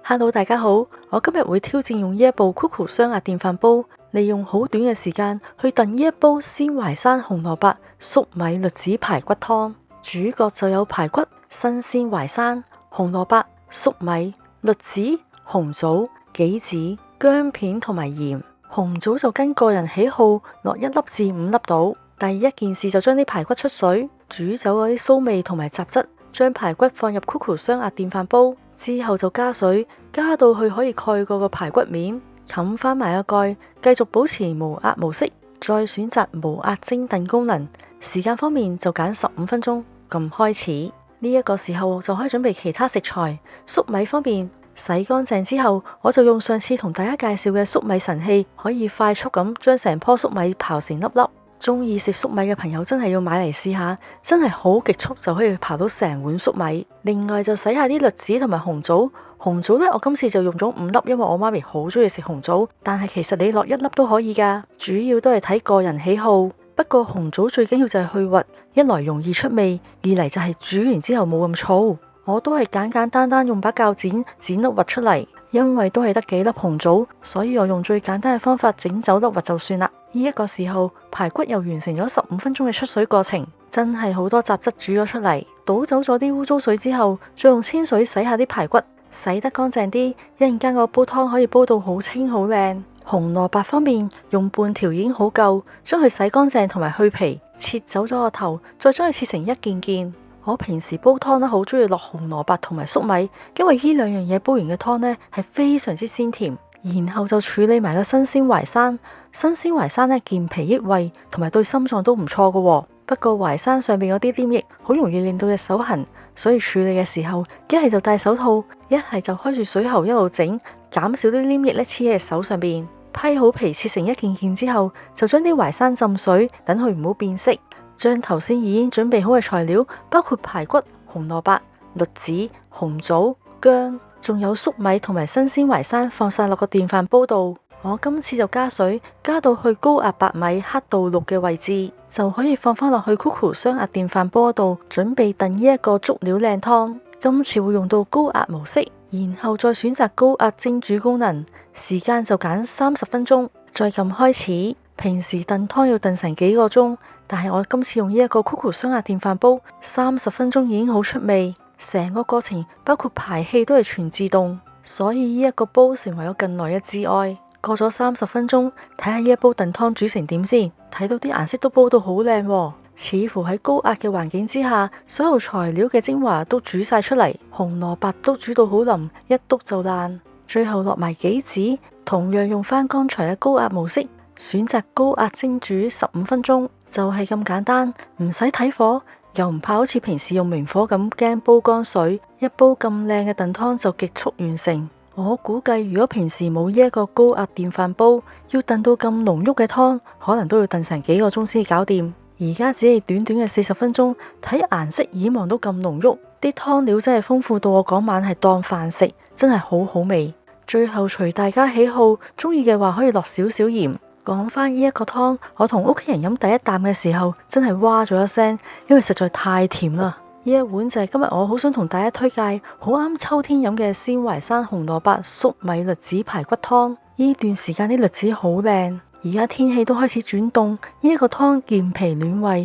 Hello，大家好，我今日會挑戰用呢一部 Cuckoo 雙壓電飯煲，利用好短嘅時間去燉呢一煲鮮淮山紅蘿蔔粟米栗子排骨湯。主角就有排骨、新鮮淮山、紅蘿蔔、粟米、栗子、紅棗、杞子、薑片同埋鹽。紅棗就跟個人喜好落1粒至5粒到。第一件事就將啲排骨出水，煮走嗰啲騷味同埋雜質，將排骨放入 Cuckoo 雙壓電飯煲。之後就加水，加到去可以蓋過個排骨面，冚翻埋個蓋，繼續保持無壓模式，再選擇無壓蒸燉功能。時間方面就揀15分鐘，撳開始。呢一個時候就可以準備其他食材。粟米方面，洗乾淨之後，我就用上次同大家介紹嘅粟米神器，可以快速咁將成棵粟米刨成粒粒。中意食粟米嘅朋友真係要買嚟試下，真係好極速就可以刨到成碗粟米。另外就洗下啲栗子同埋紅棗。紅棗呢，我今次就用咗5粒，因為我媽咪好中意食紅棗，但係其實你落1粒都可以噶，主要都係睇個人喜好。不過紅棗最緊要就係去核，一來容易出味，二嚟就係煮完之後冇咁燥。我都係簡單用把鉸剪粒核出嚟，因為都係得幾粒紅棗，所以我用最簡單嘅方法整走粒核就算啦。呢一個時候，排骨又完成咗15分鐘嘅出水過程，真係好多雜質煮咗出嚟。倒走咗啲污糟水之後，再用清水洗下啲排骨，洗得乾淨啲，一陣間個煲湯可以煲到好清好靚。紅蘿蔔方面，用半條已經好夠，將佢洗乾淨同埋去皮，切走咗個頭，再將佢切成一件件。我平時煲湯呢，好中意落紅蘿蔔同埋粟米，因為呢兩樣嘢煲完嘅湯呢係非常之鮮甜。然後就處理埋個新鮮淮山。新鮮淮山呢，健脾益胃，同埋對心臟都唔錯噶。不過淮山上面嗰啲黏液好容易令到隻手痕，所以處理嘅時候一係就戴手套，一係就開住水喉一路整，減少啲黏液呢黐喺隻手上邊。批好皮切成一件件之後，就將啲淮山浸水，等佢唔好變色。將頭先已經準備好嘅材料，包括排骨、紅蘿蔔、栗子、紅棗、薑，仲有粟米同埋新鮮淮山放晒落個電飯煲度。我今次就加水，加到去高壓白米黑到綠嘅位置，就可以放翻落去 Cuckoo 雙壓電飯煲度，準備燉呢一個足料靚湯。今次會用到高壓模式，然後再選擇高壓蒸煮功能，時間就揀30分鐘，再撳開始。平時燉湯要燉成幾個鐘，但係我今次用呢一個 Cuckoo 雙壓電飯煲，30分鐘已經好出味。成個過程包括排氣都係全自動，所以呢一個煲成為我近來嘅摯愛。過咗30分鐘，睇下呢一煲燉湯煮成點先。睇到啲顏色都煲到好靚喎，似乎喺高壓嘅環境之下，所有材料嘅精華都煮晒出嚟，紅蘿蔔都煮到好腍，一篤就爛。最後落埋杞子，同樣用翻剛才嘅高壓模式，選擇高壓蒸煮15分鐘，就係咁簡單，唔使睇火，又唔怕好似平時用明火咁驚煲乾水。一煲咁靚嘅燉湯就極速完成。我估計如果平時冇呢一個高壓電飯煲，要燉到咁濃郁嘅湯，可能都要燉成幾個鐘先搞掂。而家只係短短嘅40分鐘，睇顏色已望到咁濃郁，啲湯料真係豐富到我嗰晚係當飯食，真係好好味。最後隨大家喜好，中意嘅話可以落少少鹽。講翻呢一個湯，我同屋企人飲第一啖嘅時候，真係哇咗一聲，因為實在太甜啦。呢一碗就係今日我好想同大家推介，好啱秋天飲嘅鮮淮山紅蘿蔔粟米栗子排骨湯。呢段時間啲栗子好靚，而家天氣都開始轉凍，呢一個湯健脾暖胃，